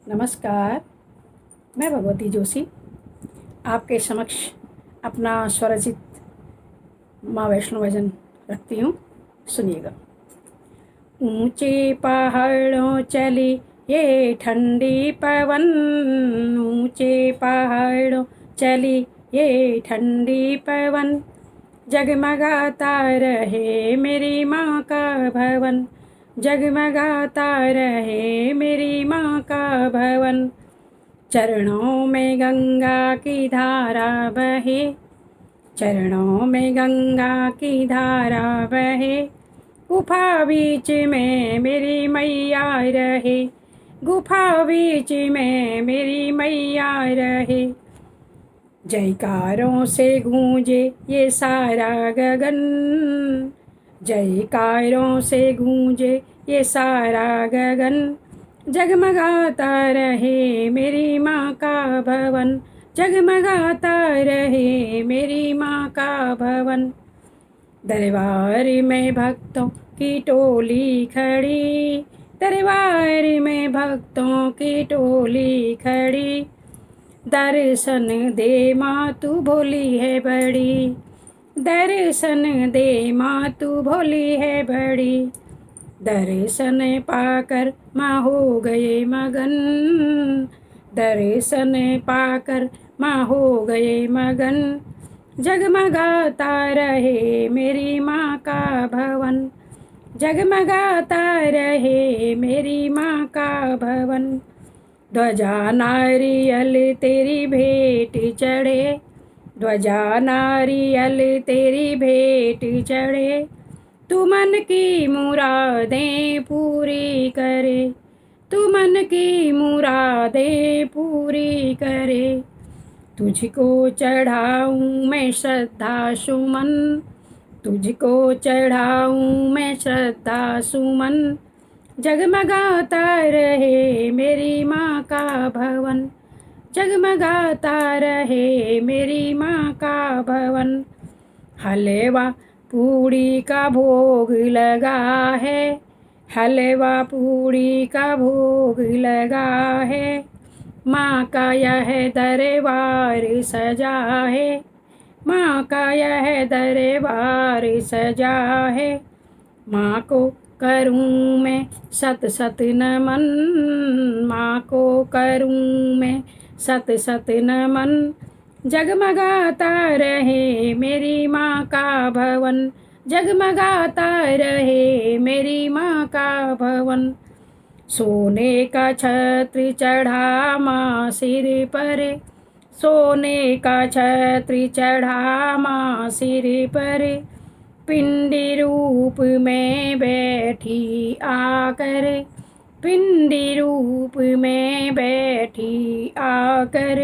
नमस्कार। मैं भगवती जोशी आपके समक्ष अपना स्वरचित माँ वैष्णो भजन रखती हूँ। सुनिएगा। ऊंचे पहाड़ों चली ये ठंडी पवन, ऊंचे पहाड़ों चली ये ठंडी पवन, जगमगाता रहे मेरी माँ का भवन, जगमगाता रहे मेरी माँ का भवन। चरणों में गंगा की धारा बहे, चरणों में गंगा की धारा बहे, गुफा बीच में मेरी मैया रहे, गुफा बीच में मेरी मैया रहे। जयकारों से गूंजे ये सारा गगन, जयकारों से गूंजे ये सारा गगन, जगमगाता रहे मेरी माँ का भवन, जगमगाता रहे मेरी माँ का भवन। दरबार में भक्तों की टोली खड़ी, दरबार में भक्तों की टोली खड़ी, दर्शन दे माँ तू भोली है बड़ी, दर्शन दे माँ तू भोली है बड़ी। दर्शन पाकर माँ हो गए मगन, दर्शन पाकर माँ हो गए मगन, जगमगाता रहे मेरी माँ का भवन, जगमगाता रहे मेरी माँ का भवन। ध्वजा नारियल तेरी भेंट चढ़े, ध्वजा नारियल तेरी भेंट चढ़े, तू मन की मुरादें पूरी करे, तू मन की मुरादें पूरी करे। तुझको चढ़ाऊँ मैं श्रद्धा सुमन, तुझको चढ़ाऊँ मैं श्रद्धा सुमन, जगमगाता रहे मेरी माँ का भवन, जगमगाता रहे मेरी माँ का भवन। हलवा पूड़ी का भोग लगा है, हलवा पूड़ी का भोग लगा है, माँ का यह दरबार सजा है, माँ का यह दरबार सजा है। माँ को करूँ मैं सत सत नमन, माँ को करूँ मैं सत सत नमन, जगमगाता रहे मेरी माँ का भवन, जगमगाता रहे मेरी माँ का भवन। सोने का छत्र चढ़ा माँ सिर पर, सोने का छत्र चढ़ा माँ सिर पर, पिंडी रूप में बैठी आकर, पिंडी रूप में बैठी आकर,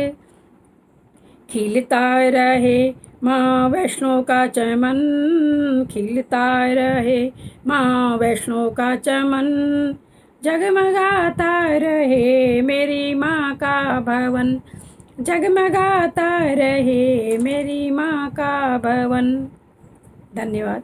खिलता रहे माँ वैष्णो का चमन, खिलता रहे माँ वैष्णो का चमन, जगमगाता रहे मेरी माँ का भवन, जगमगाता रहे मेरी माँ का भवन। धन्यवाद।